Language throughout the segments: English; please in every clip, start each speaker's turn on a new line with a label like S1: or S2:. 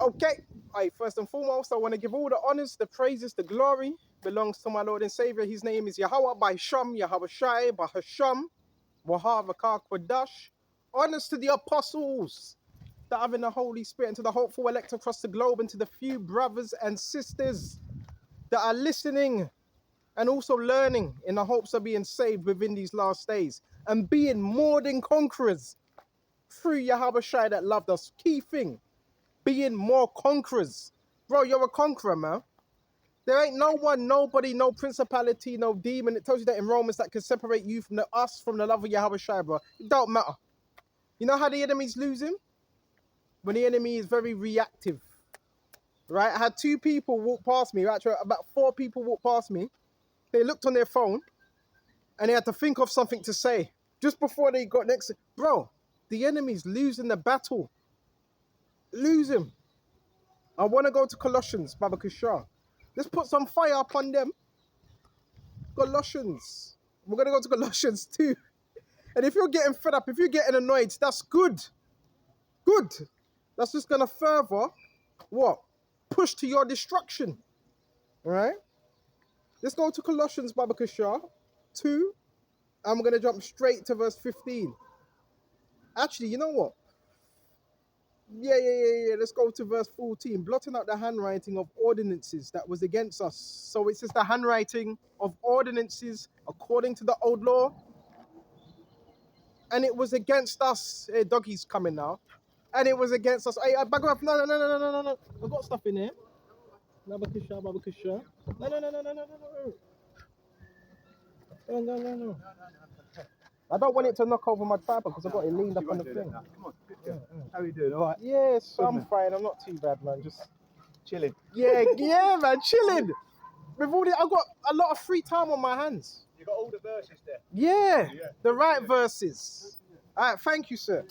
S1: Okay, first and foremost, I want to give all the honors, the praises, the glory belongs to my Lord and Savior. His name is Yahweh by Sham, Yahweh Shai, by Hasham, Wahavakar Kwadash. Honors to the apostles that have in the Holy Spirit, and to the hopeful elect across the globe, and to the few brothers and sisters that are listening and also learning in the hopes of being saved within these last days and being more than conquerors through Yahweh Shai that loved us. Key thing, being more conquerors. Bro, you're a conqueror, man. There ain't no one, nobody, no principality, no demon. It tells you that in Romans that can separate you from the love of Yahweh Shai, bro. It don't matter. You know how the enemy's losing? When the enemy is very reactive, right? I had two people walk past me, actually about 4 people walk past me. They looked on their phone and they had to think of something to say just before they got next. Bro, the enemy's losing the battle. Losing. I want to go to Colossians, Baba Kushar. Let's put some fire upon them. Colossians. We're going to go to Colossians 2. And if you're getting fed up, if you're getting annoyed, that's good. Good. That's just going to further, what? Push to your destruction. All right? Let's go to Colossians, Baba Kushar 2. And we're going to jump straight to verse 15. Actually, you know what? Yeah. Let's go to verse 14. Blotting out the handwriting of ordinances that was against us. So it says the handwriting of ordinances according to the old law. And it was against us. Hey, doggy's coming now. And it was against us. Hey, back up. No. I've got stuff in here. Baba Kusha. No. I don't want it to knock over my tripod because I've got it leaned up on the thing.
S2: Come on. How are you doing? All right?
S1: Yes, I'm fine. I'm not too bad, man. Just
S2: chilling.
S1: Yeah, man, chilling. I've got a lot of free time on my hands.
S2: You got all the verses there.
S1: Yeah, the right verses. All right, thank you, sir.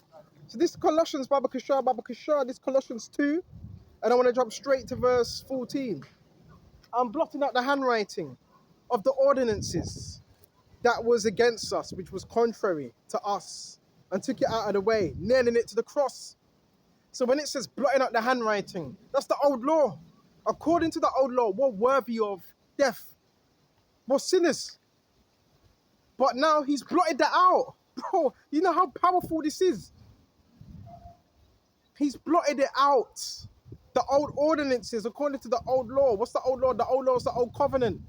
S1: So this is Colossians, Baba Kushar, this is Colossians 2. And I want to jump straight to verse 14. I'm blotting out the handwriting of the ordinances that was against us, which was contrary to us, and took it out of the way, nailing it to the cross. So when it says blotting out the handwriting, that's the old law. According to the old law, we're worthy of death. We're sinners. But now he's blotted that out. Bro, you know how powerful this is? He's blotted it out. The old ordinances, according to the old law. What's the old law? The old law is the old covenant.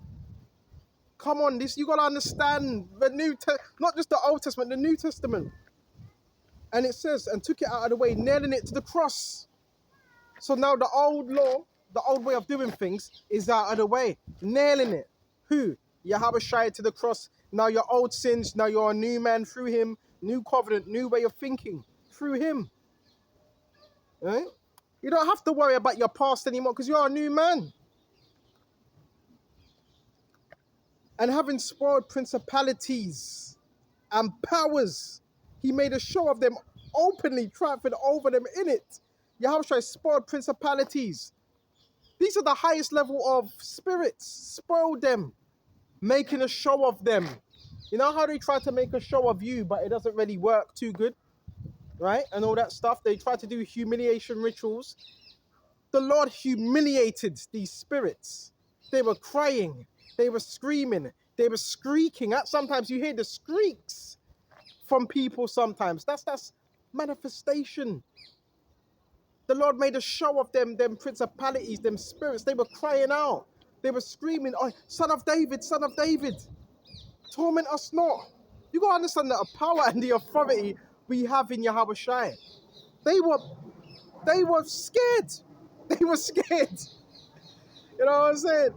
S1: Come on, this you gotta understand the not just the Old Testament, the New Testament. And it says, and took it out of the way, nailing it to the cross. So now the old law, the old way of doing things is out of the way, nailing it. Who? Yahweh Shai to the cross. Now your old sins, now you're a new man through him, new covenant, new way of thinking through him. Right? You don't have to worry about your past anymore because you're a new man. And having spoiled principalities and powers, he made a show of them openly, triumphing over them in it. Yahushua spoiled principalities. These are the highest level of spirits. Spoiled them, making a show of them. You know how they try to make a show of you, but it doesn't really work too good, right? And all that stuff. They try to do humiliation rituals. The Lord humiliated these spirits. They were crying. They were screaming. They were squeaking. Sometimes you hear the squeaks from people sometimes. That's manifestation. The Lord made a show of them principalities, them spirits. They were crying out. They were screaming, oh, Son of David, torment us not. You got to understand the power and the authority we have in Yahweh Shai. They were scared. They were scared. You know what I'm saying?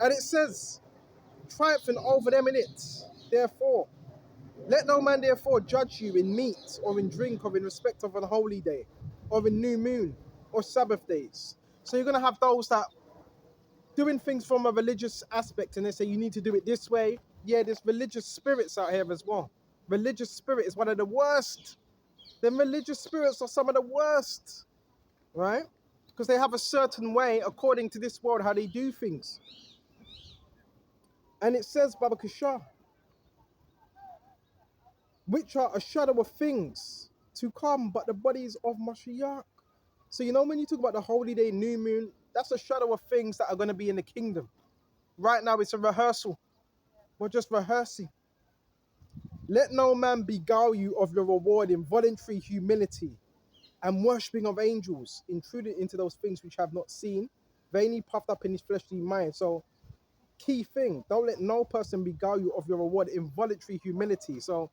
S1: And it says, triumphing over them in it. Therefore, let no man therefore judge you in meat or in drink or in respect of an holy day or in new moon or Sabbath days. So you're going to have those that doing things from a religious aspect and they say you need to do it this way. Yeah, there's religious spirits out here as well. Religious spirit is one of the worst. Them religious spirits are some of the worst, right? Because they have a certain way, according to this world, how they do things. And it says, Baba Kishar, which are a shadow of things to come, but the bodies of Mashiach. So, you know, when you talk about the holy day, new moon, that's a shadow of things that are going to be in the kingdom. Right now, it's a rehearsal. We're just rehearsing. Let no man beguile you of your reward in voluntary humility and worshipping of angels, intruding into those things which have not seen, vainly puffed up in his fleshly mind. So, key thing, don't let no person beguile you of your reward in voluntary humility. So,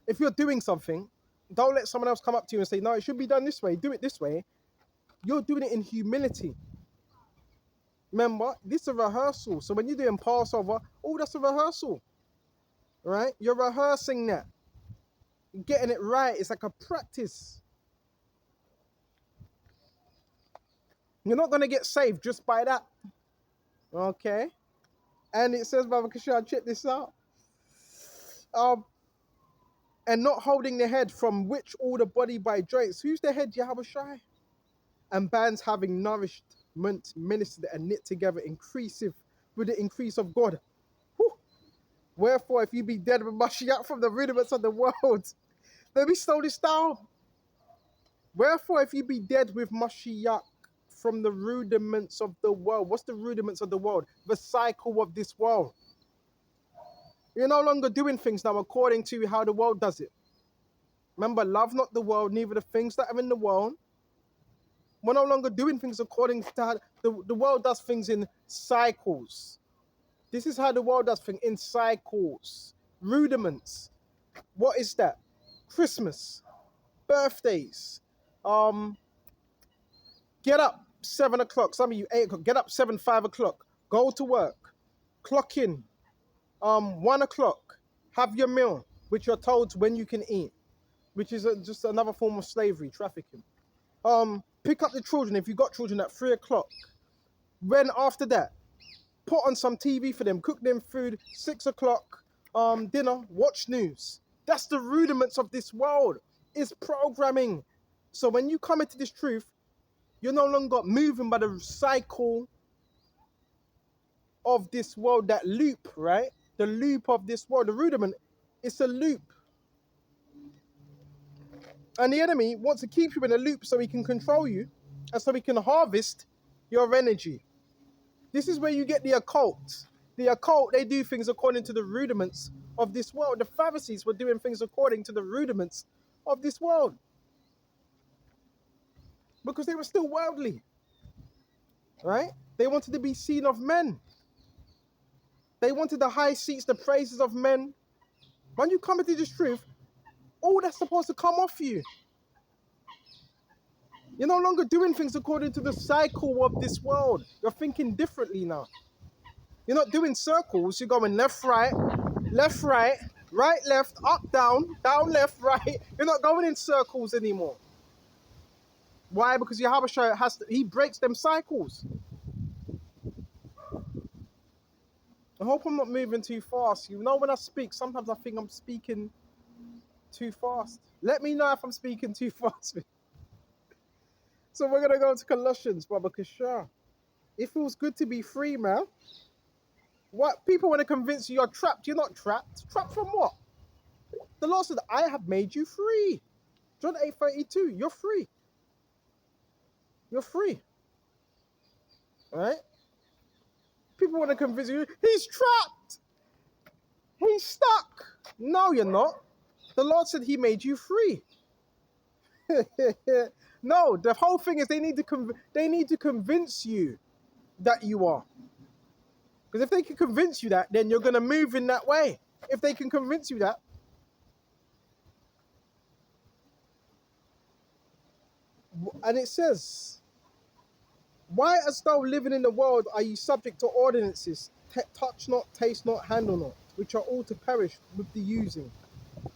S1: if you're doing something, don't let someone else come up to you and say, no, it should be done this way, do it this way. You're doing it in humility. Remember, this is a rehearsal. So when you're doing Passover, oh, that's a rehearsal, right? You're rehearsing that. Getting it right. It's like a practice. You're not going to get saved just by that. Okay? And it says, Baba Kishar, check this out. And not holding the head, from which all the body by joints. Who's the head? Yahweh Shai. And bands having nourishment, ministered and knit together, increasive with the increase of God. Whew. Wherefore, if you be dead with Mashiach from the rudiments of the world, let me slow this down. Wherefore, if you be dead with Mashiach from the rudiments of the world, what's the rudiments of the world? The cycle of this world. You're no longer doing things now according to how the world does it. Remember, love not the world, neither the things that are in the world. We're no longer doing things according to how the world does things in cycles. This is how the world does things, in cycles. Rudiments. What is that? Christmas. Birthdays. Get up 7 o'clock. Some of you 8 o'clock. Get up 7, 5 o'clock. Go to work. Clock in. 1 o'clock. Have your meal, which you're told when you can eat, which is just another form of slavery, trafficking. Pick up the children if you've got children at 3 o'clock. When after that, put on some TV for them, cook them food, 6 o'clock, dinner, watch news. That's the rudiments of this world. It's programming. So when you come into this truth, you're no longer moving by the cycle of this world, that loop, right? The loop of this world, the rudiment, it's a loop. And the enemy wants to keep you in a loop so he can control you and so he can harvest your energy. This is where you get the occult. The occult, they do things according to the rudiments of this world. The Pharisees were doing things according to the rudiments of this world, because they were still worldly, right? They wanted to be seen of men. They wanted the high seats, the praises of men. When you come into this truth, all that's supposed to come off you. You're no longer doing things according to the cycle of this world. You're thinking differently now. You're not doing circles. You're going left, right, right, left, up, down, left, right. You're not going in circles anymore. Why? Because Yahweh he breaks them cycles. I hope I'm not moving too fast. You know, when I speak, sometimes I think I'm speaking too fast. Let me know if I'm speaking too fast. So we're going to go to Colossians, Baba Kishar. It feels good to be free, man. What? People want to convince you you're trapped. You're not trapped. Trapped from what? The Lord said, I have made you free. John 8:32. You're free. You're free. All right? People want to convince you, he's trapped. He's stuck. No, you're not. The Lord said he made you free. No, the whole thing is they need to convince you that you are. Because if they can convince you that, then you're going to move in that way. If they can convince you that. And it says, why as though living in the world are you subject to ordinances, touch not, taste not, handle not, which are all to perish with the using.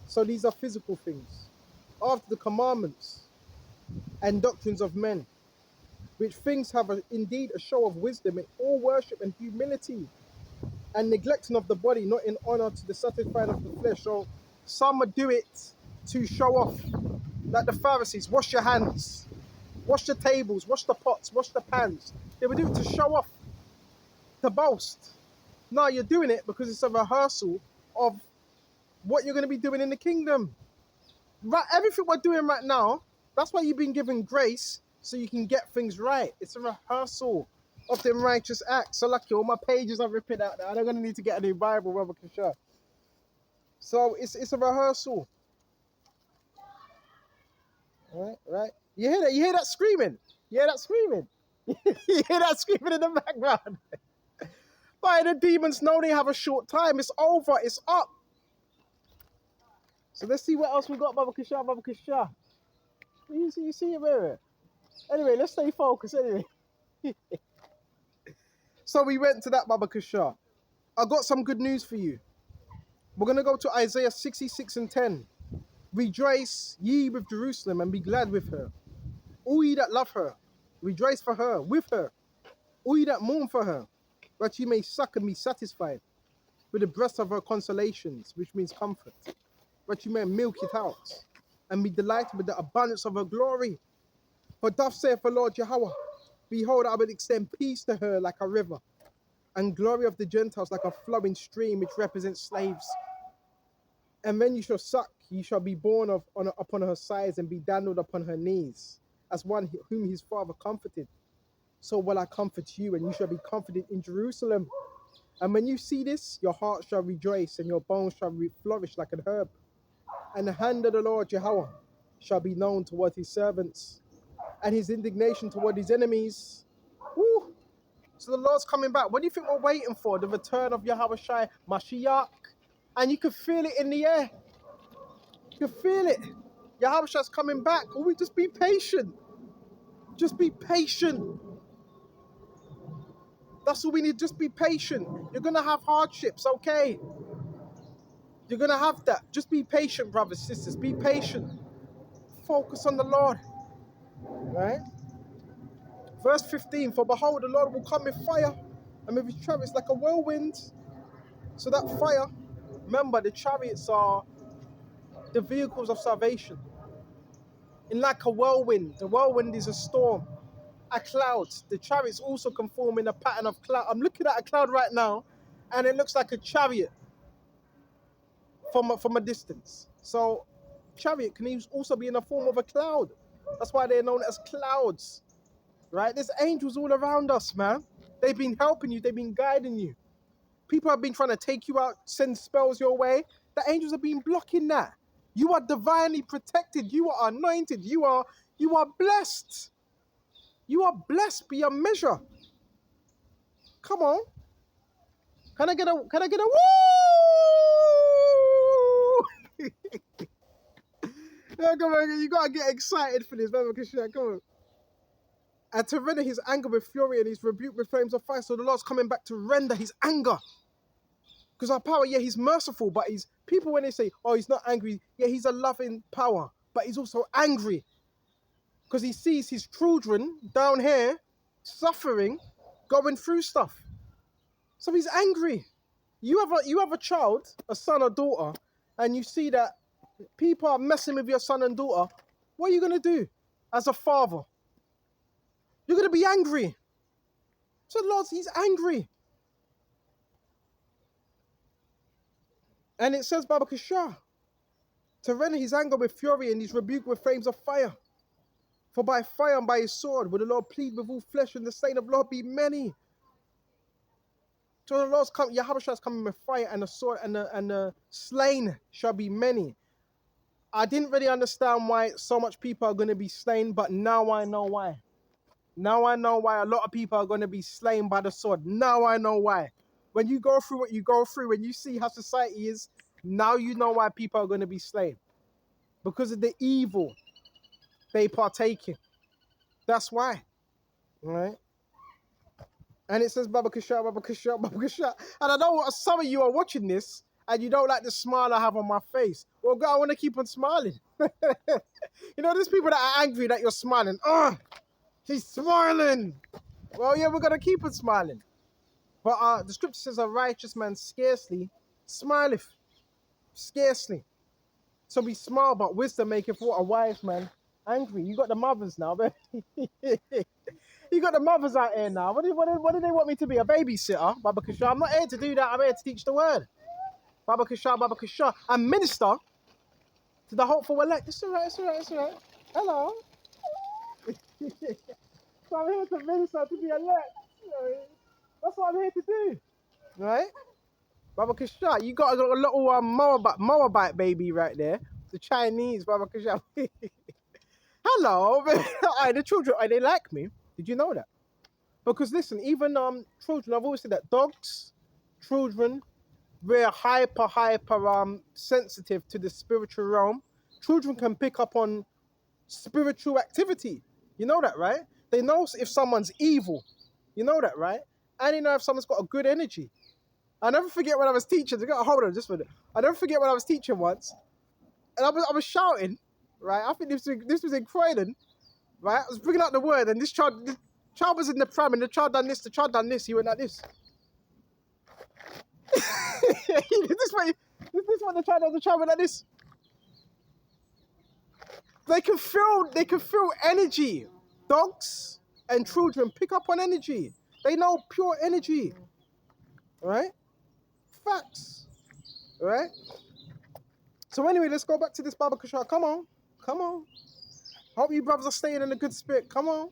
S1: So these are physical things. After the commandments and doctrines of men, which things have indeed a show of wisdom in all worship and humility, and neglecting of the body, not in honor to the satisfying of the flesh. So Some would do it to show off. Like the Pharisees, wash your hands, wash the tables, wash the pots, wash the pans. They would do it to show off, to boast. No, you're doing it because it's a rehearsal of what you're going to be doing in the kingdom. Right, everything we're doing right now, that's why you've been given grace, so you can get things right. It's a rehearsal of them righteous acts. So lucky, all my pages are ripping out there. I'm going to need to get a new Bible, Brother Kishar. So it's a rehearsal. Right. You hear that? You hear that screaming? You hear that screaming? You hear that screaming in the background? But the demons know they have a short time. It's over. It's up. So let's see what else we got, Baba Kishar, Baba Kishar. You see it, where? Anyway, let's stay focused anyway. So we went to that, Baba Kishar. I got some good news for you. We're going to go to Isaiah 66 and 10. Rejoice ye with Jerusalem and be glad with her. All ye that love her, rejoice for her, with her. All ye that mourn for her, that ye may suck and be satisfied with the breast of her consolations, which means comfort. That you may milk it out and be delighted with the abundance of her glory. For thus saith the Lord Yahweh, behold, I will extend peace to her like a river, and glory of the Gentiles like a flowing stream, which represents slaves. And when you shall suck, you shall be borne upon her sides and be dandled upon her knees, as one whom his father comforted. So will I comfort you, and you shall be comforted in Jerusalem. And when you see this, your heart shall rejoice, and your bones shall flourish like an herb. And the hand of the Lord Yahweh shall be known toward his servants, and his indignation toward his enemies. Woo. So the Lord's coming back. What do you think we're waiting for? The return of Yahweh Shai Mashiach. And you can feel it in the air. You can feel it. Yahweh Shai's coming back. Will we just be patient? Just be patient. That's all we need. Just be patient. You're going to have hardships, okay? You're going to have that. Just be patient, brothers, sisters. Be patient. Focus on the Lord. Right? Verse 15, for behold, the Lord will come with fire, and with his chariots like a whirlwind. So that fire, remember, the chariots are the vehicles of salvation. In like a whirlwind, the whirlwind is a storm, a cloud. The chariots also can form in a pattern of cloud. I'm looking at a cloud right now, and it looks like a chariot from a distance. So chariot can also be in the form of a cloud. That's why they're known as clouds. Right? There's angels all around us, man. They've been helping you. They've been guiding you. People have been trying to take you out, send spells your way. The angels have been blocking that. You are divinely protected. You are anointed. You are blessed. You are blessed beyond measure. Come on. Can I get a woo? Yeah, come on, you gotta get excited for this, man. Come on. And to render his anger with fury and his rebuke with flames of fire. So the Lord's coming back to render his anger. Because our power, yeah, he's merciful, but he's people when they say, oh, he's not angry, yeah, he's a loving power, but he's also angry. Because he sees his children down here suffering, going through stuff. So he's angry. You have a child, a son or daughter, and you see that people are messing with your son and daughter. What are you gonna do as a father? You're gonna be angry. So the Lord, he's angry. And it says, Baba Kishar, to render his anger with fury and his rebuke with flames of fire. For by fire and by his sword will the Lord plead with all flesh, and the slain of the Lord be many. So the Lord's come, Yahweh is coming with fire and the sword, and the slain shall be many. I didn't really understand why so much people are going to be slain, but now I know why. Now I know why a lot of people are going to be slain by the sword. Now I know why. When you go through what you go through, when you see how society is, now you know why people are going to be slain. Because of the evil they partake in. That's why. All right? And it says, Baba Kishar, Baba Kishar, Baba Kishar. And I know some of you are watching this and you don't like the smile I have on my face. Well, God, I want to keep on smiling. You know, there's people that are angry that you're smiling. Oh, he's smiling. Well, yeah, we're going to keep on smiling. But the scripture says a righteous man scarcely smileth. Scarcely. So be smart, but wisdom maketh what a wise man angry. You got the mothers now, man. You got the mothers out here now. What do they want me to be? A babysitter? Baba Kasha. I'm not here to do that. I'm here to teach the word. Baba Kasha, Baba Kasha. And minister to the hopeful elect. It's all right, it's all right, it's all right. Hello. So I'm here to minister to the elect. That's what I'm here to do. Right? Baba Kasha, you got a little Moabite baby right there. The Chinese, Baba Kasha. Hello. The children, they like me. Did you know that? Because listen, even children, I've always said that dogs, children, we're hyper sensitive to the spiritual realm. Children can pick up on spiritual activity. You know that, right? They know if someone's evil. You know that, right? And they know if someone's got a good energy. I never forget when I was teaching. Hold on, just a minute. I never forget when I was teaching once, and I was shouting, right? I think this was in Croydon, right? I was bringing out the word, and this child was in the pram, and the child done this, he went like this. this what the child went like this. They can feel energy. Dogs and children pick up on energy. They know pure energy. Right? Facts. Right? So anyway, let's go back to this Baba Kashar. Come on. Come on. Hope you brothers are staying in a good spirit. Come on.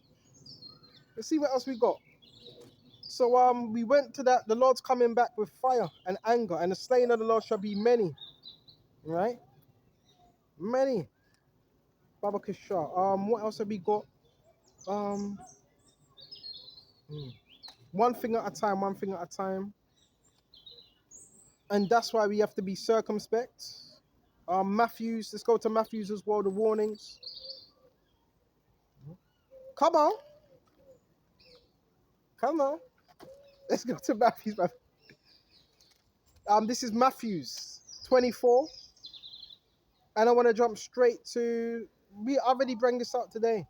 S1: Let's see what else we got. So we went to that. The Lord's coming back with fire and anger, and the slain of the Lord shall be many. Right? Many. Baba Kashar. What else have we got? One thing at a time, one thing at a time. And that's why we have to be circumspect. Matthews, let's go to Matthews as well, the warnings. Come on. Come on. Let's go to Matthews. This is Matthews 24. And I want to jump straight to, we already bring this up today.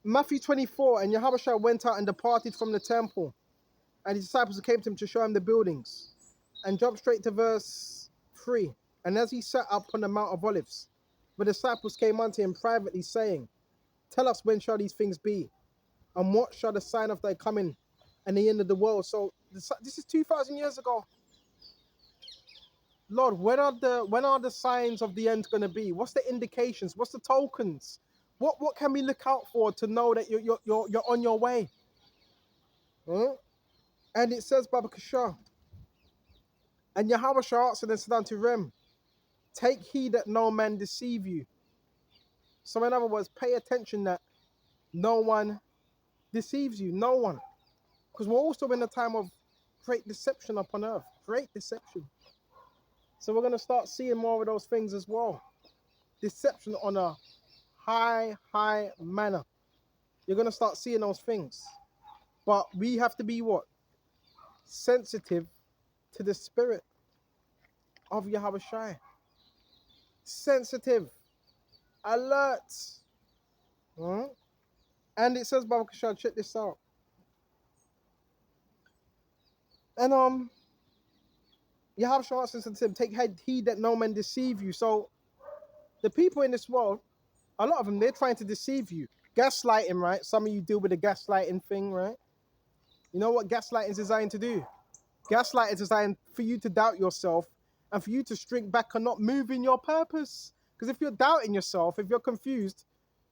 S1: Matthew 24, and Yahushua went out and departed from the temple. And his disciples came to him to show him the buildings. And jump straight to verse 3. And as he sat up on the Mount of Olives, the disciples came unto him privately, saying, tell us, when shall these things be? And what shall the sign of thy coming and the end of the world? So this is 2,000 years ago. Lord, when are the signs of the end going to be? What's the indications? What's the tokens? What can we look out for to know that you're on your way? Huh? And it says, Baba Kashar, and Yahushua answered and said unto them, take heed that no man deceive you. So in other words, pay attention that no one deceives you. No one. Because we're also in a time of great deception upon earth. Great deception. So we're going to start seeing more of those things as well. Deception on a high manner. You're going to start seeing those things. But we have to be what? Sensitive to the spirit of Yahushua. Sensitive. Alert. And it says, Baba Kashad, check this out. And Yahushua answers to him, take heed that no man deceive you. So the people in this world, a lot of them, they're trying to deceive you. Gaslighting, right? Some of you deal with the gaslighting thing, right? You know what gaslighting is designed to do? Gaslighting is designed for you to doubt yourself and for you to shrink back and not move in your purpose. Because if you're doubting yourself, if you're confused,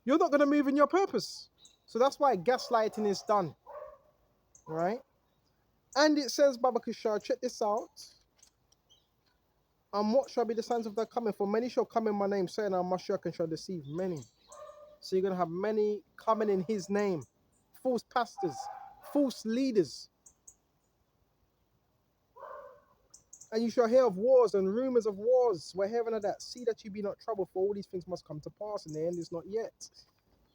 S1: you're not going to move in your purpose. So that's why gaslighting is done, right? And it says, Baba Kishar, check this out. What shall be the signs of their coming? For many shall come in my name, saying, I must and shall deceive many. So you're going to have many coming in his name. False pastors, false leaders. And you shall hear of wars and rumors of wars. We're hearing of that. See that you be not troubled, for all these things must come to pass, and the end is not yet.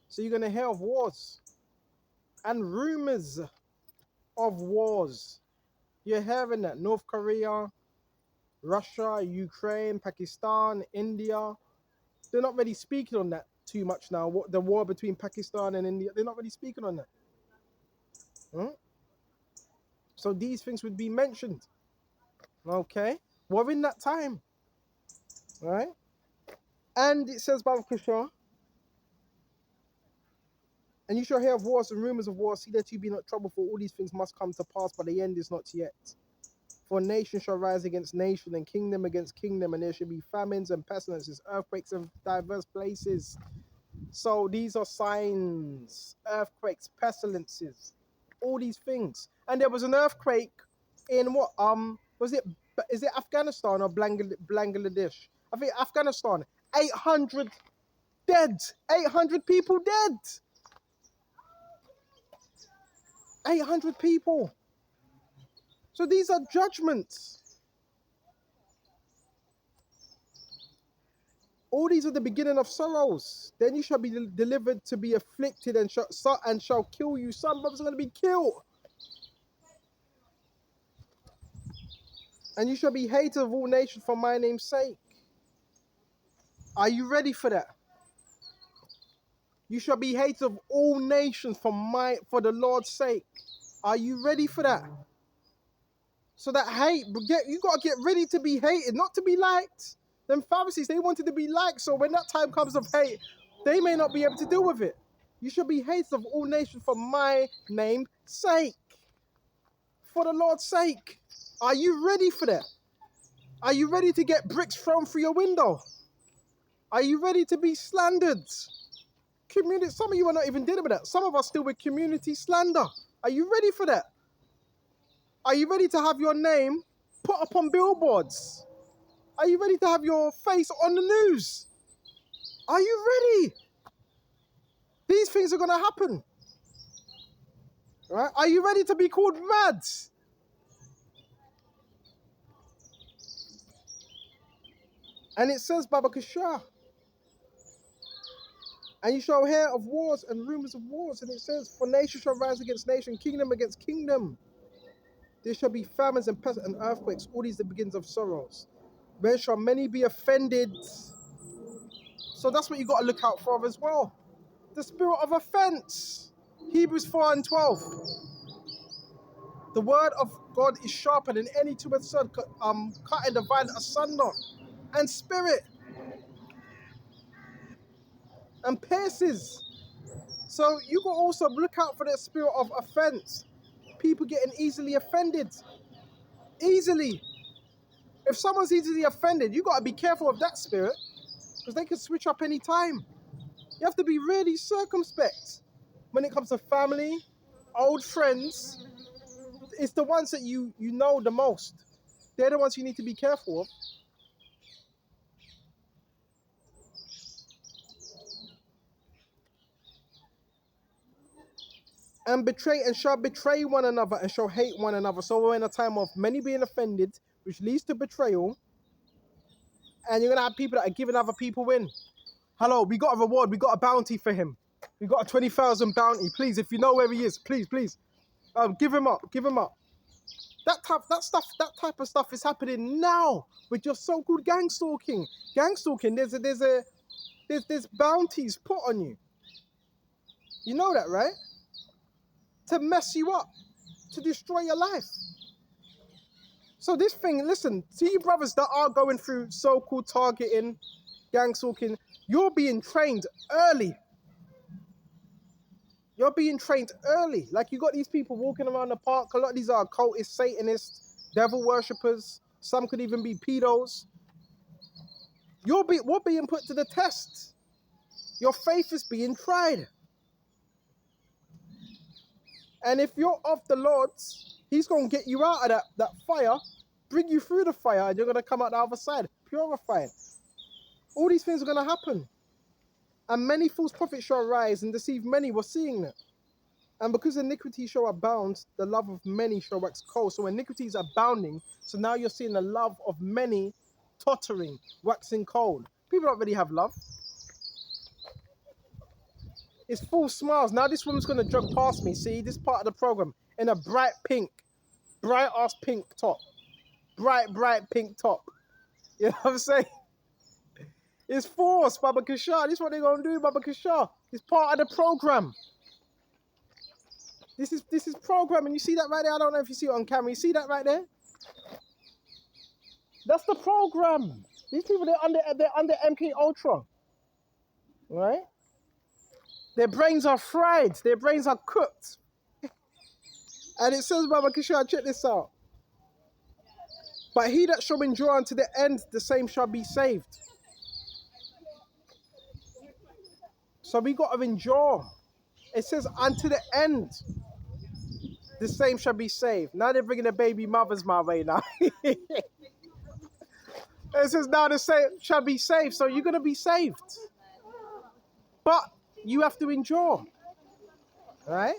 S1: So you're going to hear of wars and rumors of wars. You're hearing that. North Korea, Russia, Ukraine, Pakistan, India. They're not really speaking on that too much now. What the war between Pakistan and India, they're not really speaking on that. So these things would be mentioned. Okay? We're in that time. right? And it says, Baba Krishna, and you shall hear of wars and rumors of wars. See that you be not troubled, for all these things must come to pass, but the end is not yet. For nation shall rise against nation, and kingdom against kingdom, and there shall be famines and pestilences, earthquakes in diverse places. So these are signs, earthquakes, pestilences, all these things. And there was an earthquake in what? Is it Afghanistan or Bangladesh? I think Afghanistan. 800 dead. 800 people dead. 800 people. So these are judgments. All these are the beginning of sorrows. Then you shall be delivered to be afflicted and shall kill you. Some brothers are going to be killed. And you shall be hated of all nations for my name's sake. Are you ready for that? You shall be hated of all nations for the Lord's sake. Are you ready for that? So that hate, you got to get ready to be hated, not to be liked. Them Pharisees, they wanted to be liked, so when that time comes of hate, they may not be able to deal with it. You shall be hated of all nations for my name's sake. For the Lord's sake. Are you ready for that? Are you ready to get bricks thrown through your window? Are you ready to be slandered? Some of you are not even dealing with that. Some of us still with community slander. Are you ready for that? Are you ready to have your name put up on billboards? Are you ready to have your face on the news? Are you ready? These things are going to happen. Right? Are you ready to be called mad? And it says, Baba Kishar, and you shall hear of wars and rumors of wars. And it says, for nation shall rise against nation, kingdom against kingdom. There shall be famines and pests and earthquakes. All these are the beginnings of sorrows. When shall many be offended? So that's what you got to look out for as well. The spirit of offense. Hebrews 4:12. The word of God is sharper than any two-edged sword, cut and divide asunder, and spirit, and pierces. So you got to also look out for that spirit of offense. People getting easily offended. Easily. If someone's easily offended, you got to be careful of that spirit, because they can switch up any time. You have to be really circumspect when it comes to family, old friends. It's the ones that you know the most. They're the ones you need to be careful of. And shall betray one another and shall hate one another. So we're in a time of many being offended, which leads to betrayal. And you're going to have people that are giving other people in. Hello, we got a reward. We got a bounty for him. We got a 20,000 bounty. Please, if you know where he is, please. Give him up. That type of stuff is happening now with your so-called gang stalking. Gang stalking, there's bounties put on you. You know that, right? To mess you up, to destroy your life. So this thing, listen, to you brothers that are going through so-called targeting, gang stalking, you're being trained early. You're being trained early. Like you got these people walking around the park. A lot of these are occultists, Satanists, devil worshippers. Some could even be pedos. We're being put to the test. Your faith is being tried. And if you're of the Lord's, he's going to get you out of that fire, bring you through the fire, and you're going to come out the other side, purified. All these things are going to happen. And many false prophets shall arise and deceive many. We're seeing that. And because iniquity shall abound, the love of many shall wax cold. So iniquity is abounding. So now you're seeing the love of many tottering, waxing cold. People don't really have love. It's full smiles. Now this woman's going to jog past me. See, this part of the program in a bright ass pink top. Bright pink top. You know what I'm saying? It's forced, Baba Kishar. This is what they're going to do, Baba Kishar. It's part of the program. This is program, and you see that right there? I don't know if you see it on camera. You see that right there? That's the program. These people, they're under MK Ultra, right? Their brains are fried. Their brains are cooked. And it says, Baba Kishore, check this out. But he that shall endure unto the end, the same shall be saved. So we got to endure. It says, unto the end, the same shall be saved. Now they're bringing the baby mothers my way now. It says, now the same shall be saved. So you're going to be saved. But you have to endure. Right?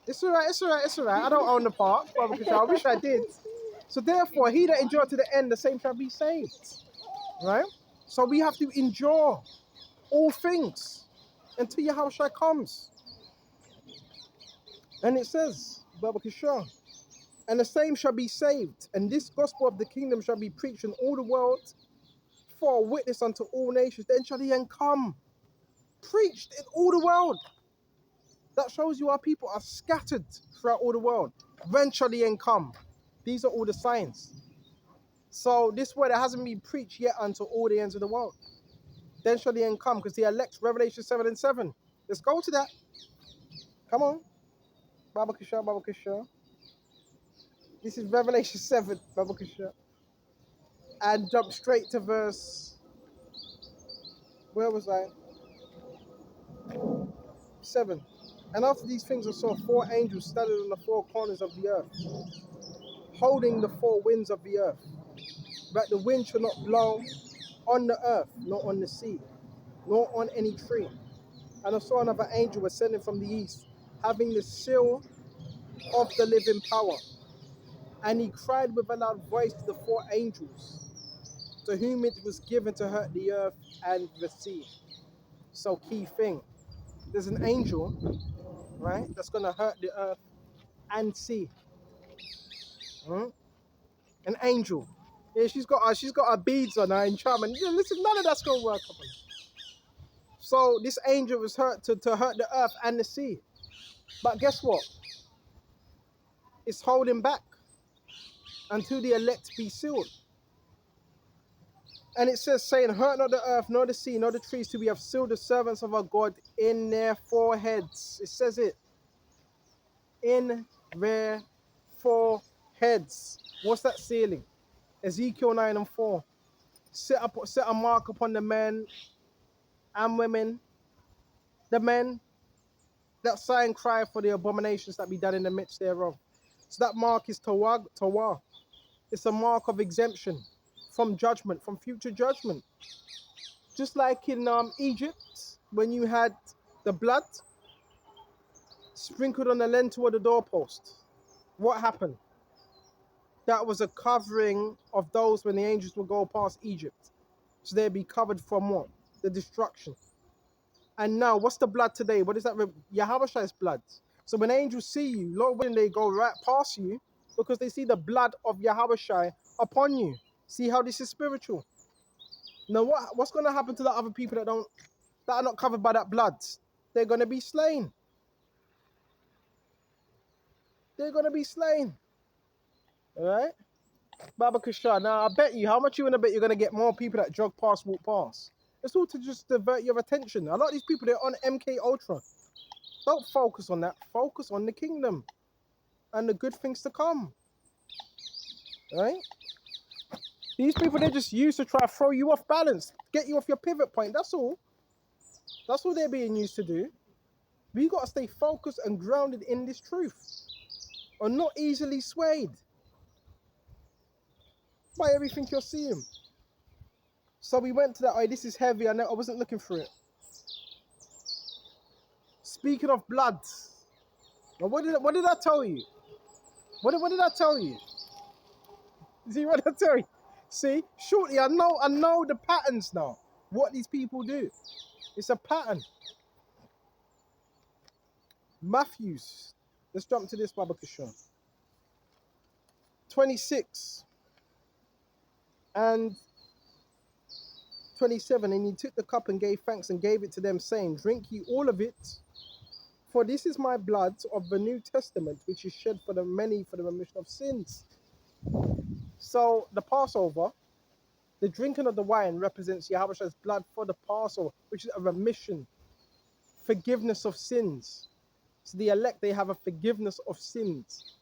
S1: It's all right, it's all right, it's all right. I don't own the park, Baba Kishore. I wish I did. So therefore, he that endure to the end, the same shall be saved. Right? So we have to endure all things until Yahushua comes. And it says, Baba Kishore, and the same shall be saved, and this gospel of the kingdom shall be preached in all the world for a witness unto all nations. Then shall the end come. Preached in all the world. That shows you our people are scattered throughout all the world. When shall the end come? These are all the signs. So this word hasn't been preached yet unto all the ends of the world. Then shall the end come, because the elect, Revelation 7 and 7. Let's go to that. Come on. Baba Kishore, Baba Kishore. This is Revelation 7, Baba Kishore. And jump straight to verse, where was I? 7. And after these things I saw 4 angels standing on the 4 corners of the earth, holding the 4 winds of the earth, that the wind should not blow on the earth, nor on the sea, nor on any tree. And I saw another angel ascending from the east, having the seal of the living power. And he cried with a loud voice to the 4 angels, to whom it was given to hurt the earth and the sea. So key thing, there's an angel, right, that's going to hurt the earth and sea. An angel. Yeah, she's got her beads on her enchantment. Yeah, listen, none of that's going to work. So this angel was hurt to hurt the earth and the sea. But guess what? It's holding back until the elect be sealed. And it says, saying, hurt not the earth, nor the sea, nor the trees, till we have sealed the servants of our God in their foreheads. It says it. In their foreheads. What's that sealing? Ezekiel 9 and 4. Set a mark upon the men and women. The men that sigh and cry for the abominations that be done in the midst thereof. So that mark is Tawah. It's a mark of exemption from judgment, from future judgment. Just like in Egypt, when you had the blood sprinkled on the lintel of the doorpost. What happened? That was a covering of those when the angels would go past Egypt. So they'd be covered from what? The destruction. And now, what's the blood today? What is that? Yahushua blood. So when angels see you, Lord willing, they go right past you because they see the blood of Yahushua upon you. See how this is spiritual. Now, what's going to happen to the other people that are not covered by that blood? They're going to be slain. They're going to be slain. All right? Baba Kishore. Now, I bet you, how much you want to bet you're going to get more people that jog past, walk past? It's all to just divert your attention. A lot of these people, they're on MK Ultra. Don't focus on that. Focus on the kingdom and the good things to come. Right? These people, they're just used to try to throw you off balance, get you off your pivot point. That's all. That's all they're being used to do. We got to stay focused and grounded in this truth, or not easily swayed by everything you're seeing. So we went to that. Oh, this is heavy. I wasn't looking for it. Speaking of blood, now what did I tell you? What did I tell you? See what I tell you? See, shortly I know the patterns now. What these people do. It's a pattern. Matthews. Let's jump to this, Baba Kishore. 26 and 27. And he took the cup and gave thanks and gave it to them, saying, drink ye all of it, for this is my blood of the New Testament, which is shed for the many for the remission of sins. So the Passover The drinking of the wine represents Yahweh's blood for the Passover, which is a remission, forgiveness of sins. So the elect, they have a forgiveness of sins.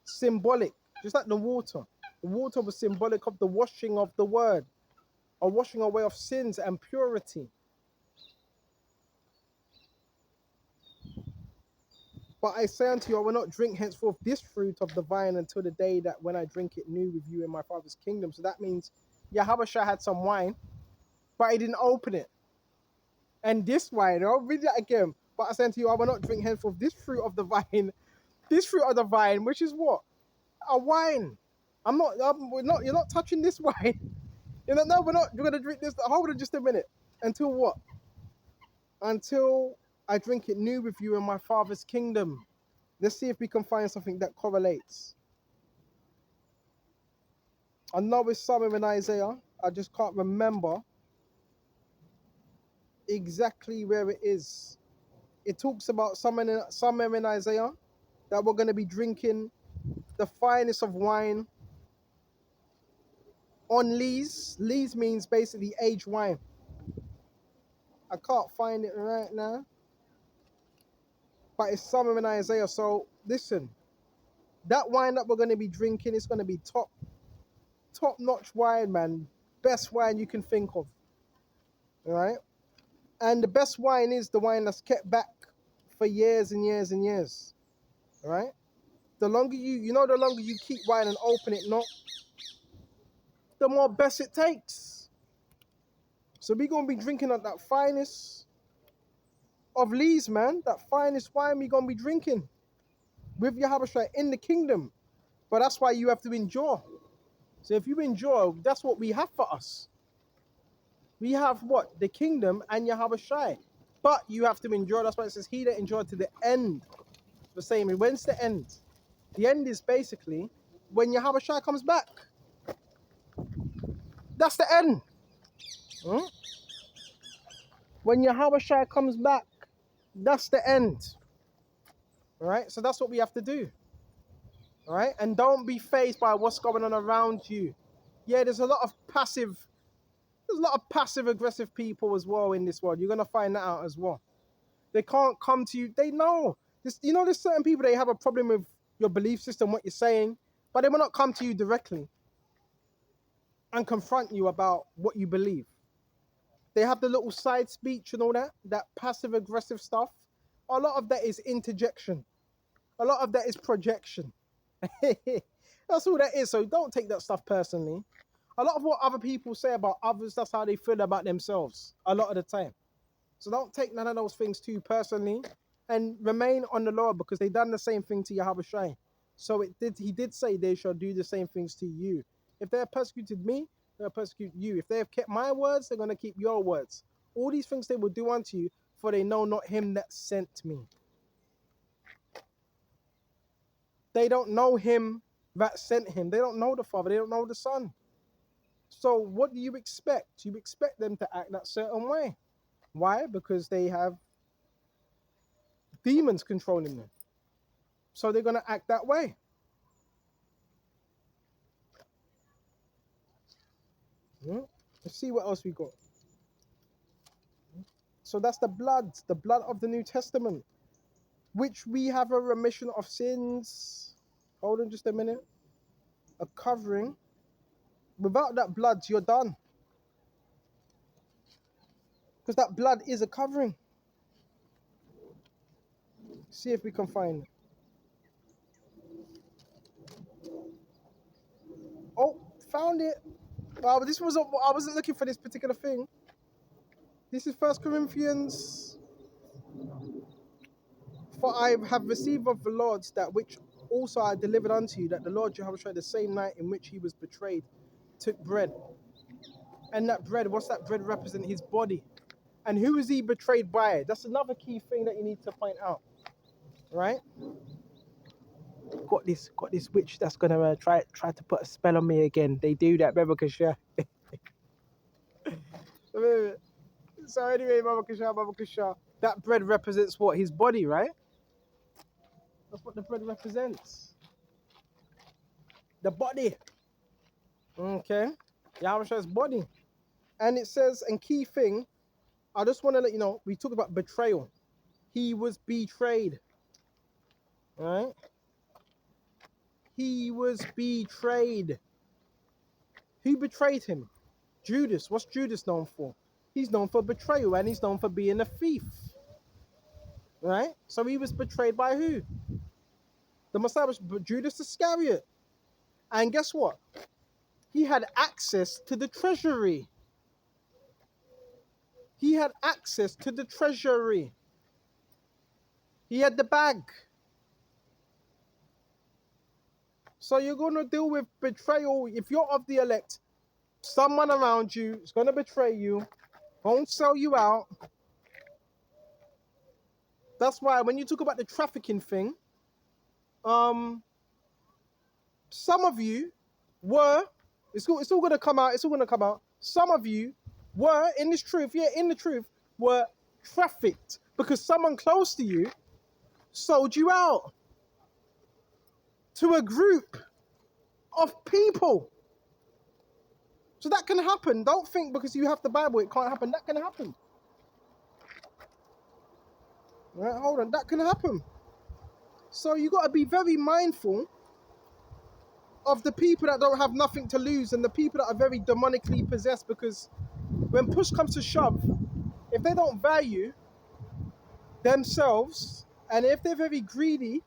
S1: Symbolic, just like the water. The water was symbolic of the washing of the word, a washing away of sins and purity. But I say unto you, I will not drink henceforth this fruit of the vine until the day that when I drink it new with you in my Father's kingdom. So that means Yahweh had some wine, but he didn't open it. And this wine, I'll read that again. But I say unto you, I will not drink henceforth this fruit of the vine, this fruit of the vine, which is what? A wine. You're not touching this wine. You know, no, we're gonna drink this. Hold on just a minute. Until what? Until I drink it new with you in my Father's kingdom. Let's see if we can find something that correlates. I know it's somewhere in Isaiah. I just can't remember exactly where it is. It talks about somewhere in Isaiah that we're going to be drinking the finest of wine on lees. Lees means basically aged wine. I can't find it right now, but it's somewhere in Isaiah. So listen, that wine that we're going to be drinking is going to be top-notch wine, man. Best wine you can think of. All right? And the best wine is the wine that's kept back for years and years and years. All right? The longer the longer you keep wine and open it not, the more best it takes. So we're going to be drinking at that finest of lees, man. That finest wine we're going to be drinking with Yahweh in the kingdom. But that's why you have to endure. So if you endure, that's what we have for us. We have what? The kingdom and Yahweh Shai. But you have to endure. That's why it says, he that endured to the end. The same. When's the end? The end is basically when Yahweh Shai comes back. That's the end. Hmm? When Yahweh Shai comes back, that's the end. All right? So that's what we have to do. All right? And don't be fazed by what's going on around you. Yeah, there's a lot of passive aggressive people as well in this world. You're going to find that out as well. They can't come to you. They know. There's certain people, they have a problem with your belief system, what you're saying, but they will not come to you directly and confront you about what you believe. They have the little side speech and all that passive aggressive stuff. A lot of that is interjection. A lot of that is projection. That's all that is. So don't take that stuff personally. A lot of what other people say about others, that's how they feel about themselves a lot of the time. So don't take none of those things too personally and remain on the Lord, because they done the same thing to Yahweh Shai. So he did say they shall do the same things to you. If they have persecuted me, they'll persecute you. If they have kept my words, they're going to keep your words. All these things they will do unto you, for they know not him that sent me. They don't know him that sent him. They don't know the Father. They don't know the Son. So what do you expect? You expect them to act that certain way. Why? Because they have demons controlling them. So they're going to act that way. Let's see what else we got. So that's the blood of the New Testament, which we have a remission of sins. Hold on just a minute. A covering. Without that blood, you're done. Because that blood is a covering. See if we can find it. Oh, found it. Well, I wasn't looking for this particular thing. This is 1 Corinthians. For I have received of the Lord that which also I delivered unto you, that the Lord Jehovah the same night in which he was betrayed, took bread. And that bread, what's that bread represent? His body. And who is he betrayed by? That's another key thing that you need to find out. Right? Got this witch that's gonna try to put a spell on me again. They do that, Baba Kasha. So anyway, Baba Kasha, that bread represents what? His body, right? That's what the bread represents. The body. Okay. Yahushua's body. And it says, and key thing, I just want to let you know, we talk about betrayal. He was betrayed. Right? He was betrayed. Who betrayed him? Judas. What's Judas known for? He's known for betrayal, and he's known for being a thief. Right? So he was betrayed by who? The Messiah was Judas Iscariot. And guess what? He had access to the treasury. He had access to the treasury. He had the bag. So you're going to deal with betrayal. If you're of the elect, someone around you is going to betray you, won't sell you out. That's why when you talk about the trafficking thing, some of you were, it's all going to come out, it's all going to come out. Some of you were, in this truth, in the truth, were trafficked because someone close to you sold you out to a group of people. So that can happen. Don't think because you have the Bible it can't happen. That can happen. Right, hold on, that can happen. So you got to be very mindful of the people that don't have nothing to lose and the people that are very demonically possessed, because when push comes to shove, if they don't value themselves and if they're very greedy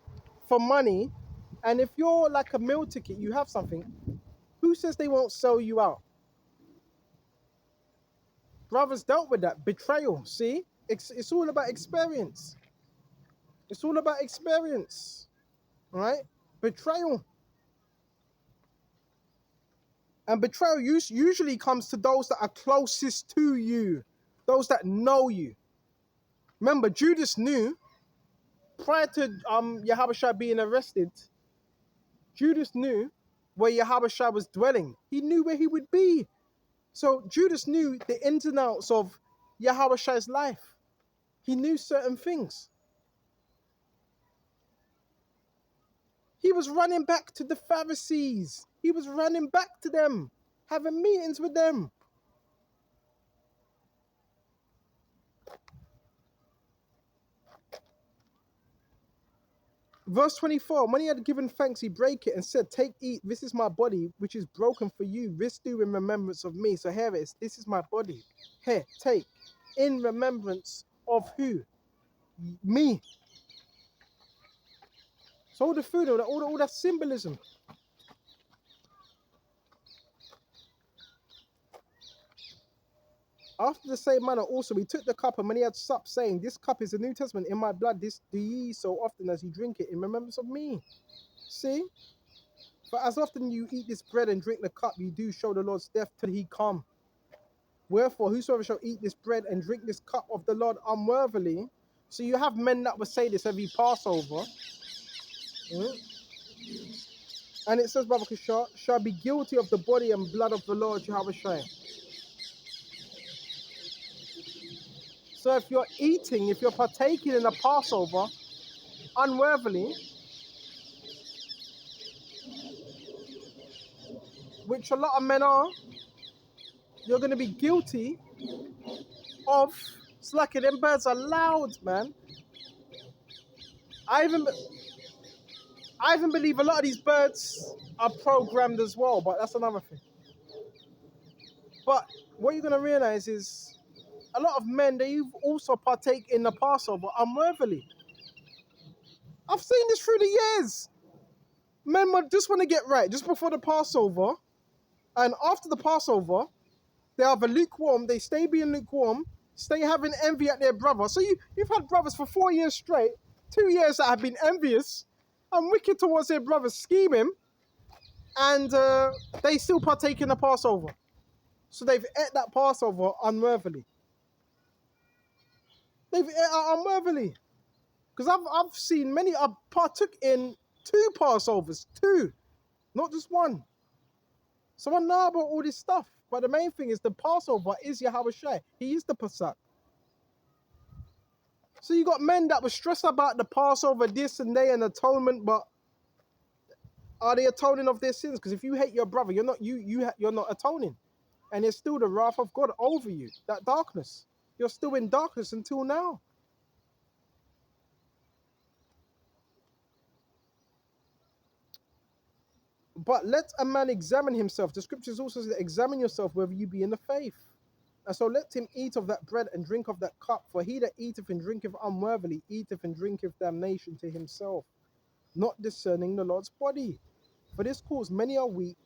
S1: for money, and if you're like a meal ticket, you have something, who says they won't sell you out? Brothers dealt with that. Betrayal, see? It's all about experience. It's all about experience, right? Betrayal. And betrayal usually comes to those that are closest to you, those that know you. Remember, Judas knew, prior to Yahushua being arrested, Judas knew where Yahushua was dwelling. He knew where he would be. So Judas knew the ins and outs of Yahushua's life. He knew certain things. He was running back to the Pharisees. He was running back to them, having meetings with them. Verse 24, when he had given thanks, he brake it and said, take, eat, this is my body, which is broken for you. This do in remembrance of me. So here it is, this is my body. Here, take, in remembrance of who? Me. So all the food, all that symbolism. After the same manner also he took the cup, and when he had supped, saying, this cup is the New Testament in my blood. This do ye so often as you drink it in remembrance of me. See? For as often you eat this bread and drink the cup, you do show the Lord's death till he come. Wherefore, whosoever shall eat this bread and drink this cup of the Lord unworthily. So you have men that will say this every Passover. And it says, Brother Kishar, shall be guilty of the body and blood of the Lord Yahushua. So if you're eating, if you're partaking in a Passover unworthily, which a lot of men are, you're going to be guilty of slacking. Them birds are loud, man. I even believe a lot of these birds are programmed as well, but that's another thing. But what you're going to realize is a lot of men, they also partake in the Passover unworthily. I've seen this through the years. Men just want to get right just before the Passover, and after the Passover, they have a lukewarm, they stay being lukewarm, stay having envy at their brother. So you've had brothers for 4 years straight, 2 years that have been envious and wicked towards their brothers, scheming, and they still partake in the Passover. So they've ate that Passover unworthily. They've ate it unworthily. Because I've seen many, I partook in 2 Passovers, 2, not just 1. So I know about all this stuff. But the main thing is the Passover is Yahushua. He is the Pesach. So you got men that were stressed about the Passover, this and they, and atonement, but are they atoning of their sins? Because if you hate your brother, you're not atoning. And it's still the wrath of God over you, that darkness. You're still in darkness until now. But let a man examine himself. The scriptures also say, examine yourself whether you be in the faith. And so let him eat of that bread and drink of that cup. For he that eateth and drinketh unworthily eateth and drinketh damnation to himself, not discerning the Lord's body. For this cause many are weak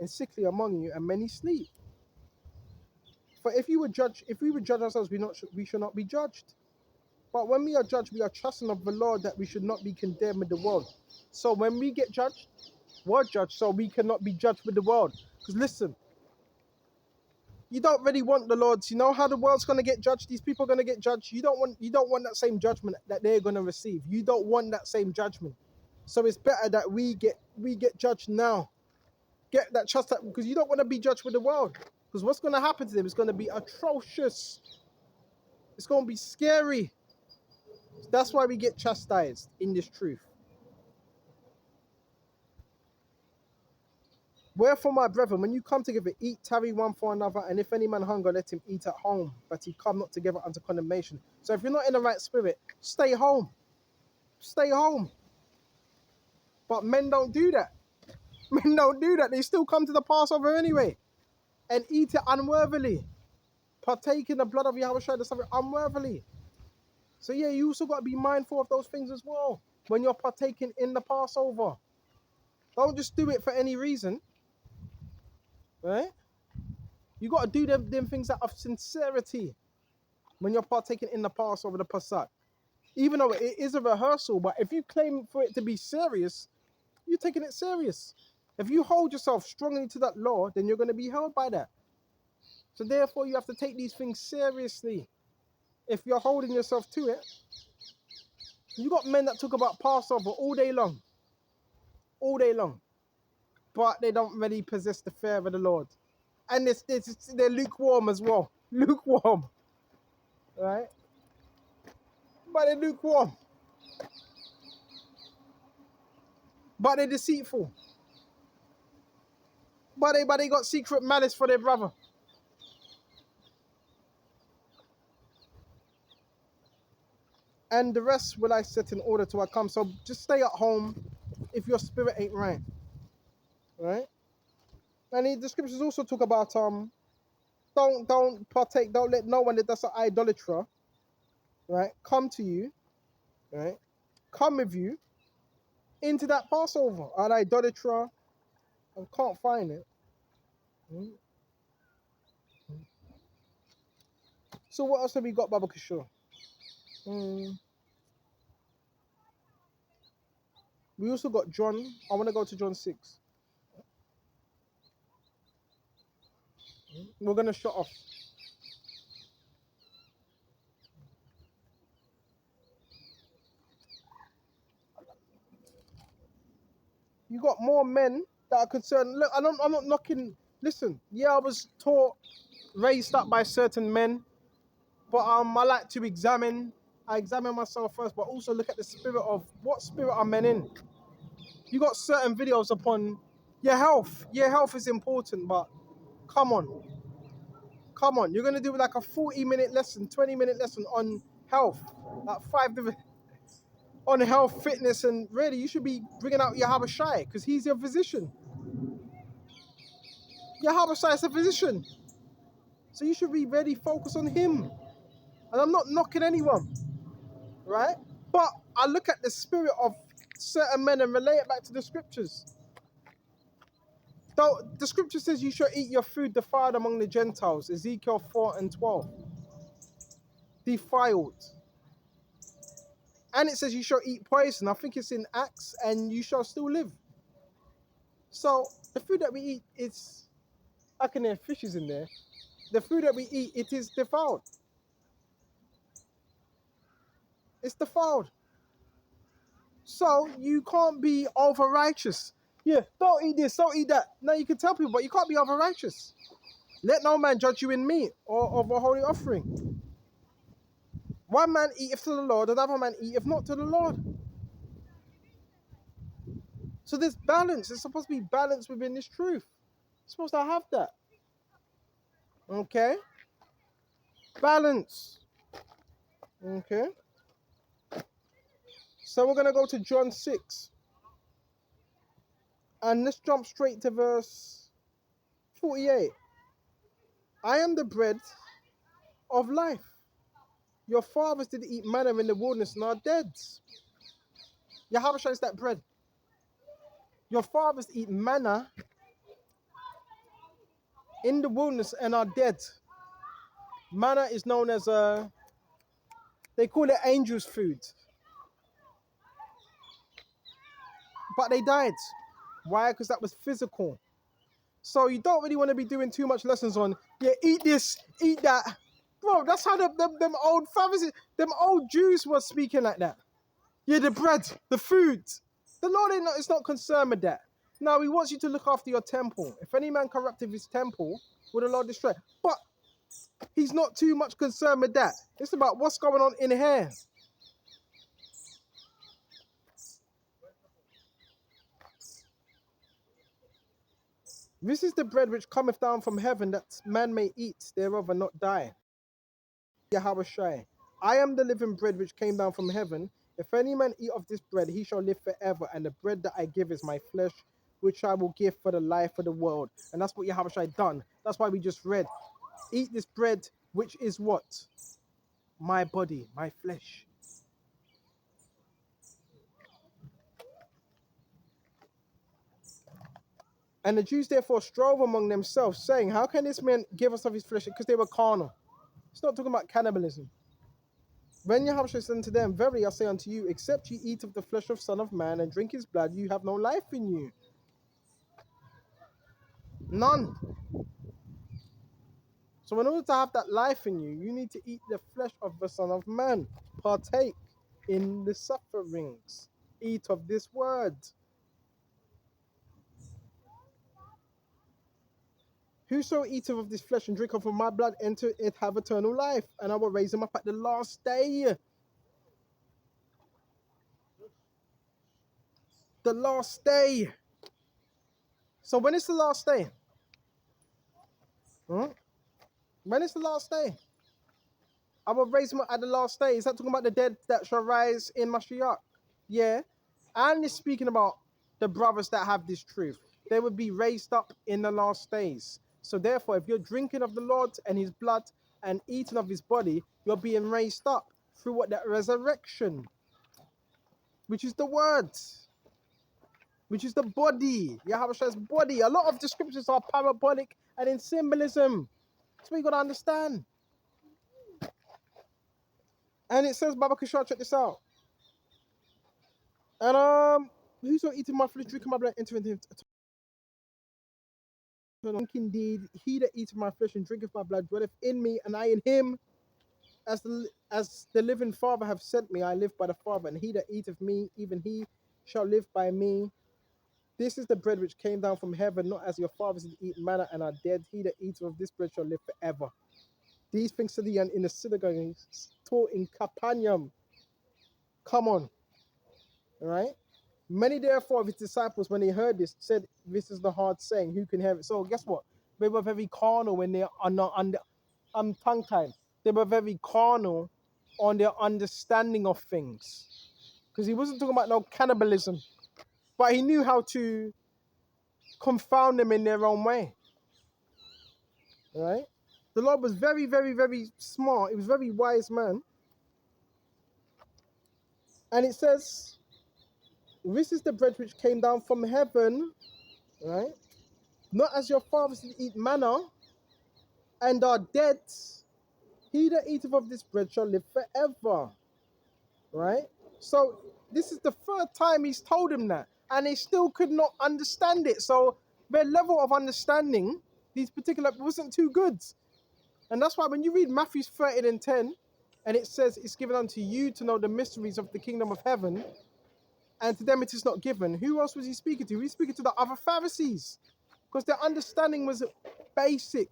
S1: and sickly among you, and many sleep. For if we would judge ourselves, we should not be judged. But when we are judged, we are trusting of the Lord that we should not be condemned with the world. So when we get judged, we're judged, so we cannot be judged with the world. Because listen, you don't really want the Lord's. You know how the world's gonna get judged. These people are gonna get judged. You don't want that same judgment that they're gonna receive. You don't want that same judgment. So it's better that we get judged now. Get that trust, that because you don't want to be judged with the world. Because what's gonna happen to them is gonna be atrocious. It's gonna be scary. That's why we get chastised in this truth. Wherefore, my brethren, when you come together, eat, tarry one for another, and if any man hunger, let him eat at home, but he come not together unto condemnation. So if you're not in the right spirit, stay home. Stay home. But men don't do that. Men don't do that. They still come to the Passover anyway and eat it unworthily. Partake in the blood of Yahushua, the something unworthily. So yeah, you also got to be mindful of those things as well when you're partaking in the Passover. Don't just do it for any reason, right? You got to do them things out of sincerity when you're partaking in the Passover, the Passat. Even though it is a rehearsal, but if you claim for it to be serious, you're taking it serious. If you hold yourself strongly to that law, then you're going to be held by that. So therefore, you have to take these things seriously. If you're holding yourself to it, you got men that talk about Passover all day long, but they don't really possess the fear of the Lord. And they're lukewarm as well. Lukewarm. Right? But they're lukewarm. But they're deceitful. But they got secret malice for their brother. And the rest will I set in order till I come. So just stay at home if your spirit ain't right. Right? And the scriptures also talk about don't partake, don't let no one that does an idolatry, right, come to you, right? Come with you into that Passover. An idolater, I can't find it. So what else have we got, Baba Kishore? We also got John. I want to go to John 6. We're going to shut off. You got more men that are concerned. Look, I'm not knocking. Listen, yeah, I was taught, raised up by certain men, but I like to examine. I examine myself first, but also look at the spirit of what spirit are men in. You got certain videos upon your health. Your health is important, but come on. You're gonna do like a 40-minute lesson, 20-minute lesson on health, like 5 different on health, fitness, and really, you should be bringing out Yahweh Shai because he's your physician. Yahweh Shai is a physician, so you should be really focused on him. And I'm not knocking anyone, right? But I look at the spirit of certain men and relate it back to the scriptures. Though the scripture says you shall eat your food defiled among the Gentiles, Ezekiel 4:12. Defiled. And it says you shall eat poison. I think it's in Acts, and you shall still live. So the food that we eat is, I can hear fishes in there. The food that we eat, it is defiled. It's defiled. So you can't be over righteous. Yeah, don't eat this, don't eat that. No, you can tell people, but you can't be over righteous. Let no man judge you in meat or of a holy offering. One man eateth to the Lord, another man eateth not to the Lord. So there's balance. It's supposed to be balance within this truth. It's supposed to have that. Okay. Balance. Okay. So we're going to go to John 6. And let's jump straight to verse 48. I am the bread of life. Your fathers did eat manna in the wilderness and are dead. Yahweh is that bread. Your fathers eat manna in the wilderness and are dead. Manna is known as they call it angels' food. But they died. Why? Because that was physical. So you don't really want to be doing too much lessons on, yeah, eat this, eat that. Bro, that's how them old fathers, them old Jews were speaking like that. Yeah, the bread, the food. The Lord is not concerned with that. Now, he wants you to look after your temple. If any man corrupted his temple, will the Lord destroy? But he's not too much concerned with that. It's about what's going on in here. This is the bread which cometh down from heaven, that man may eat thereof and not die. Yahweh Shai. I am the living bread which came down from heaven. If any man eat of this bread, he shall live forever. And the bread that I give is my flesh, which I will give for the life of the world. And that's what Yahweh Shai done. That's why we just read, eat this bread, which is what? My body, my flesh. And the Jews therefore strove among themselves, saying, how can this man give us of his flesh? Because they were carnal. It's not talking about cannibalism. When Yahweh said unto them, verily I say unto you, except ye eat of the flesh of Son of Man and drink his blood, you have no life in you. None. So in order to have that life in you, you need to eat the flesh of the Son of Man. Partake in the sufferings. Eat of this word. Whoso eateth of this flesh and drinketh of my blood, enter it have eternal life, and I will raise him up at the last day. The last day. So when is the last day? When is the last day? I will raise him up at the last day. Is that talking about the dead that shall rise in Mashiach? Yeah. And it's speaking about the brothers that have this truth. They would be raised up in the last days. So therefore, if you're drinking of the Lord and his blood and eating of his body, you're being raised up through what? That resurrection, which is the word, which is the body. Yahweh's body. A lot of the scriptures are parabolic and in symbolism. That's what you got to understand. And it says, Baba Kishar, check this out. And whoso eating my flesh, drinking my blood, enter into him. Indeed, he that eateth my flesh and drinketh my blood dwelleth in me, and I in him. As the living Father have sent me, I live by the Father, and he that eateth me, even he shall live by me. This is the bread which came down from heaven, not as your fathers did eat manna and are dead. He that eateth of this bread shall live forever. These things said he in the synagogue, and he taught in Capernaum. Come on. All right. Many therefore of his disciples, when they heard this, said, this is the hard saying, who can hear it? So guess what? They were very carnal when they are not under tongue tied. They were very carnal on their understanding of things. Because he wasn't talking about no cannibalism, but he knew how to confound them in their own way. Right? The Lord was very, very, very smart. He was a very wise man. And it says, this is the bread which came down from heaven, right? Not as your fathers did eat manna and are dead. He that eateth of this bread shall live forever. Right? So this is the third time he's told him that. And they still could not understand it. So their level of understanding, these particular, wasn't too good. And that's why when you read Matthew 13 and 10, and it says, it's given unto you to know the mysteries of the kingdom of heaven, and to them it is not given. Who else was he speaking to? He was speaking to the other Pharisees. Because their understanding was basic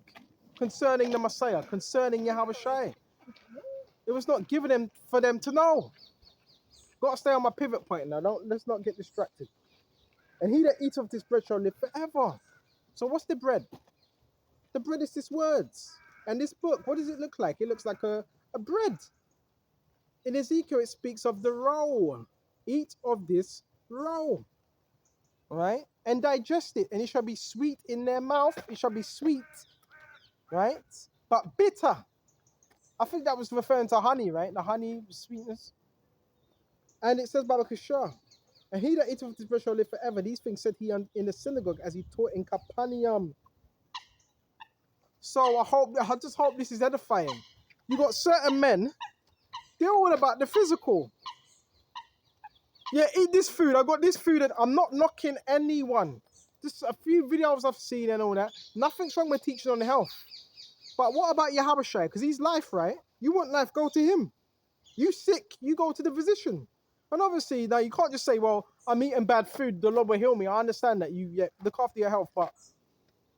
S1: concerning the Messiah, concerning Yahweh Shai. It was not given them for them to know. Got to stay on my pivot point now. Let's not get distracted. And he that eats of this bread shall live forever. So what's the bread? The bread is this words. And this book, what does it look like? It looks like a bread. In Ezekiel, it speaks of the roll. Eat of this roll, right? And digest it, and it shall be sweet in their mouth. It shall be sweet, right? But bitter. I think that was referring to honey, right? The honey sweetness. And it says, Babakashah, and he that eateth this bread shall live forever. These things said he in the synagogue as he taught in Capernaum. So I just hope this is edifying. You got certain men, they're all about the physical. Yeah, eat this food. I got this food, and I'm not knocking anyone. Just a few videos I've seen and all that. Nothing's wrong with teaching on health. But what about your Habashai? Because he's life, right? You want life, go to him. You sick, you go to the physician. And obviously, now you can't just say, well, I'm eating bad food, the Lord will heal me. I understand that you look after your health, but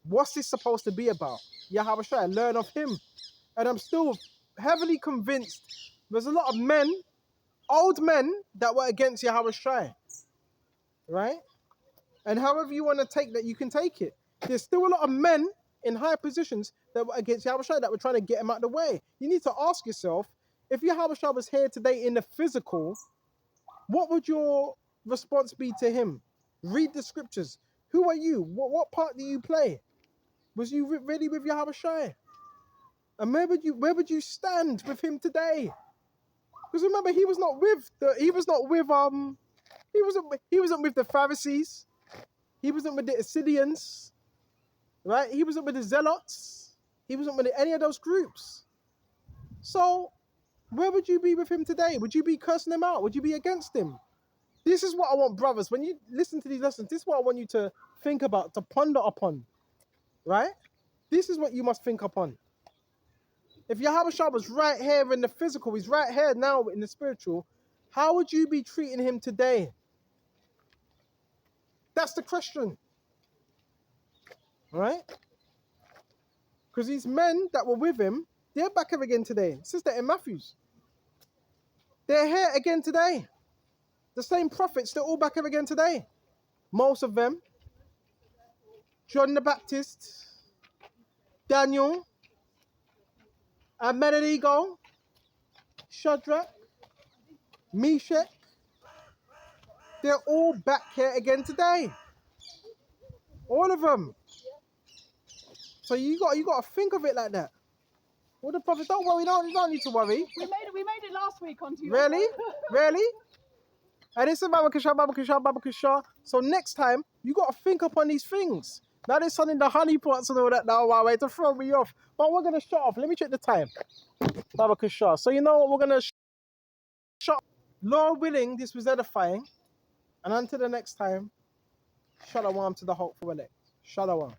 S1: what's this supposed to be about? Yahweh Shai, learn of him. And I'm still heavily convinced there's a lot of men, old men, that were against Yahweh Shai. Right? And however you want to take that, you can take it. There's still a lot of men in high positions that were against Yahweh Shai that were trying to get him out of the way. You need to ask yourself, if Yahweh Shai was here today in the physical, what would your response be to him? Read the scriptures. Who are you? What part do you play? Was you really with Yahweh Shai? And where would you stand with him today? Because remember, he wasn't with the Pharisees. He wasn't with the Assyrians, right? He wasn't with the Zealots. He wasn't with any of those groups. So where would you be with him today? Would you be cursing him out? Would you be against him? This is what I want, brothers. When you listen to these lessons, this is what I want you to think about, to ponder upon, right? This is what you must think upon. If Yahweh Shah was right here in the physical, he's right here now in the spiritual, how would you be treating him today? That's the question, right? Because these men that were with him, they're back here again today. It says that in Matthews. They're here again today. The same prophets, they're all back here again today. Most of them. John the Baptist, Daniel, Abednego, Shadrach, Meshach. They're all back here again today. All of them. So you got to think of it like that. Well, the prophet, don't worry, you don't need to worry.
S3: We made it last week on TV.
S1: Really? Really? And it's a Babakasha. So next time, you got to think upon these things. Now they're selling the honey pots and all that now, wow, to throw me off. But we're going to shut off. Let me check the time. Babakasha. So you know what? We're going to shut. Lord willing, this was edifying. And until the next time, shalom to the hopeful elect. Shalom.